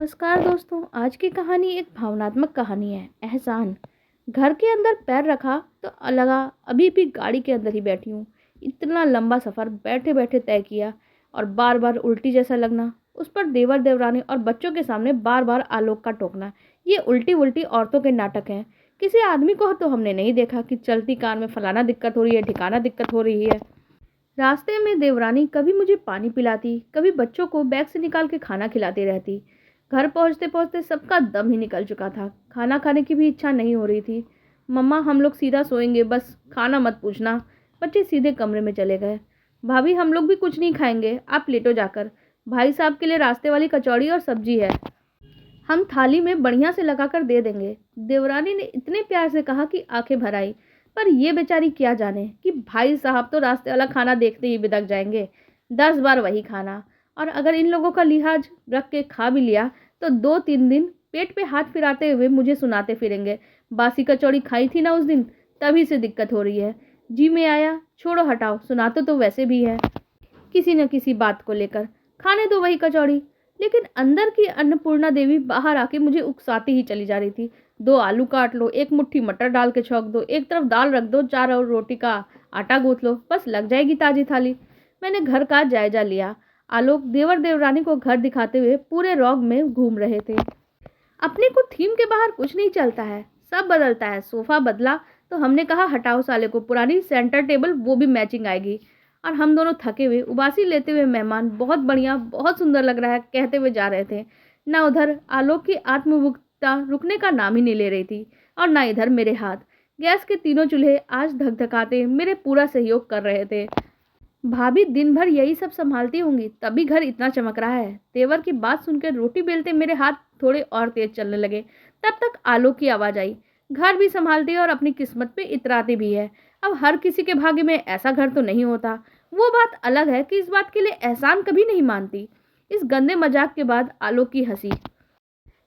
नमस्कार दोस्तों। आज की कहानी एक भावनात्मक कहानी है। एहसान। घर के अंदर पैर रखा तो लगा अभी भी गाड़ी के अंदर ही बैठी हूँ। इतना लंबा सफ़र बैठे बैठे तय किया और बार बार उल्टी जैसा लगना, उस पर देवर देवरानी और बच्चों के सामने बार बार आलोक का टोकना। ये उल्टी उल्टी औरतों के नाटक हैं। किसी आदमी को तो हमने नहीं देखा कि चलती कार में फलाना दिक्कत हो रही है, ठिकाना दिक्कत हो रही है। रास्ते में देवरानी कभी मुझे पानी पिलाती, कभी बच्चों को बैग से निकाल के खाना खिलाती रहती। घर पहुंचते पहुंचते सबका दम ही निकल चुका था। खाना खाने की भी इच्छा नहीं हो रही थी। मम्मा, हम लोग सीधा सोएंगे, बस खाना मत पूछना। बच्चे सीधे कमरे में चले गए। भाभी, हम लोग भी कुछ नहीं खाएंगे, आप लेटो जाकर। भाई साहब के लिए रास्ते वाली कचौड़ी और सब्जी है, हम थाली में बढ़िया से लगाकर दे देंगे। देवरानी ने इतने प्यार से कहा कि आंखें भर आई। पर ये बेचारी क्या जाने कि भाई साहब तो रास्ते वाला खाना देखते ही बिदक जाएंगे। 10 बार वही खाना। और अगर इन लोगों का लिहाज रख के खा भी लिया तो 2-3 दिन पेट पे हाथ फिराते हुए मुझे सुनाते फिरेंगे, बासी कचौड़ी खाई थी ना उस दिन, तभी से दिक्कत हो रही है। जी में आया, छोड़ो हटाओ, सुनाते तो वैसे भी है किसी न किसी बात को लेकर। खाने दो वही कचौड़ी। लेकिन अंदर की अन्नपूर्णा देवी बाहर आके मुझे उकसाती ही चली जा रही थी। 2 आलू काट लो, एक मुट्ठी मटर डाल के छौंक दो, एक तरफ दाल रख दो, 4 और रोटी का आटा गूंथ लो, बस लग जाएगी ताजी थाली। मैंने घर का जायजा लिया। आलोक देवर देवरानी को घर दिखाते हुए पूरे रॉग में घूम रहे थे। अपने को थीम के बाहर कुछ नहीं चलता है, सब बदलता है। सोफा बदला तो हमने कहा हटाओ साले को, पुरानी सेंटर टेबल वो भी मैचिंग आएगी। और हम दोनों थके हुए उबासी लेते हुए मेहमान बहुत बढ़िया, बहुत सुंदर लग रहा है कहते हुए जा रहे थे। ना उधर आलोक की आत्मभुक्ता रुकने का नाम ही नहीं ले रही थी, और ना इधर मेरे हाथ। गैस के तीनों चूल्हे आज धकधकाते मेरे पूरा सहयोग कर रहे थे। भाभी दिन भर यही सब संभालती होंगी, तभी घर इतना चमक रहा है। तेवर की बात सुनकर रोटी बेलते मेरे हाथ थोड़े और तेज चलने लगे। तब तक आलोक की आवाज आई। घर भी संभालती है और अपनी किस्मत पे इतराती भी है। अब हर किसी के भाग्य में ऐसा घर तो नहीं होता। वो बात अलग है कि इस बात के लिए एहसान कभी नहीं मानती। इस गंदे मजाक के बाद आलोक की हंसी।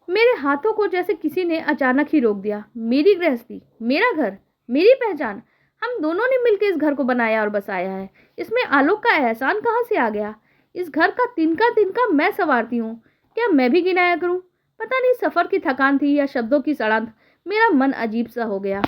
मेरे हाथों को जैसे किसी ने अचानक ही रोक दिया। मेरी गृहस्थी, मेरा घर, मेरी पहचान, हम दोनों ने मिलकर इस घर को बनाया और बसाया है। इसमें आलोक का एहसान कहाँ से आ गया? इस घर का तिनका तिनका मैं संवारती हूँ, क्या मैं भी गिनाया करूँ? पता नहीं सफर की थकान थी या शब्दों की सड़ांध, मेरा मन अजीब सा हो गया।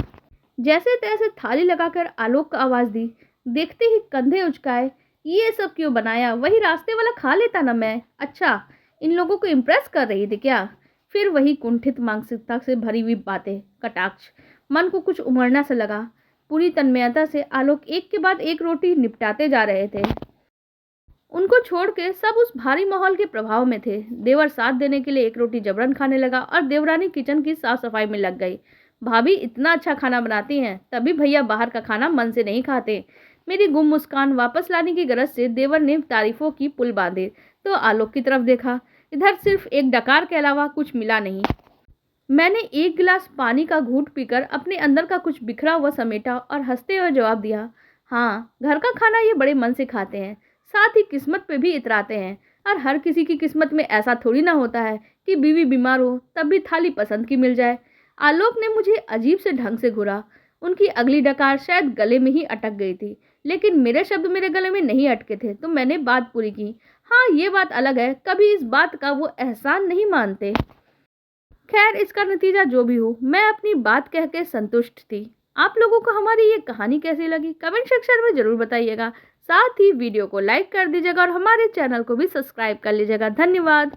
जैसे तैसे थाली लगाकर आलोक को आवाज दी। देखते ही कंधे उचकाए। ये सब क्यों बनाया? वही रास्ते वाला खा लेता ना मैं। अच्छा, इन लोगों को इम्प्रेस कर रही थी क्या? फिर वही कुंठित मानसिकता से भरी हुई बातें, कटाक्ष। मन को कुछ उमड़ना सा लगा। पूरी तन्मयता से आलोक एक के बाद एक रोटी निपटाते जा रहे थे। उनको छोड़ के सब उस भारी माहौल के प्रभाव में थे। देवर साथ देने के लिए एक रोटी जबरन खाने लगा और देवरानी किचन की साफ सफाई में लग गई। भाभी इतना अच्छा खाना बनाती हैं, तभी भैया बाहर का खाना मन से नहीं खाते। मेरी गुम मुस्कान वापस लाने की गरज से देवर ने तारीफों की पुल बांधे तो आलोक की तरफ देखा। इधर सिर्फ एक डकार के अलावा कुछ मिला नहीं। मैंने एक गिलास पानी का घूंट पीकर अपने अंदर का कुछ बिखरा हुआ समेटा और हंसते हुए जवाब दिया, हाँ, घर का खाना ये बड़े मन से खाते हैं, साथ ही किस्मत पे भी इतराते हैं। और हर किसी की किस्मत में ऐसा थोड़ी ना होता है कि बीवी बीमार हो तब भी थाली पसंद की मिल जाए। आलोक ने मुझे अजीब से ढंग से घूरा। उनकी अगली डकार शायद गले में ही अटक गई थी, लेकिन मेरे शब्द मेरे गले में नहीं अटके थे तो मैंने बात पूरी की। हाँ, ये बात अलग है, कभी इस बात का वो एहसान नहीं मानते। खैर, इसका नतीजा जो भी हो, मैं अपनी बात कह के संतुष्ट थी। आप लोगों को हमारी ये कहानी कैसी लगी कमेंट सेक्शन में जरूर बताइएगा। साथ ही वीडियो को लाइक कर दीजिएगा और हमारे चैनल को भी सब्सक्राइब कर लीजिएगा। धन्यवाद।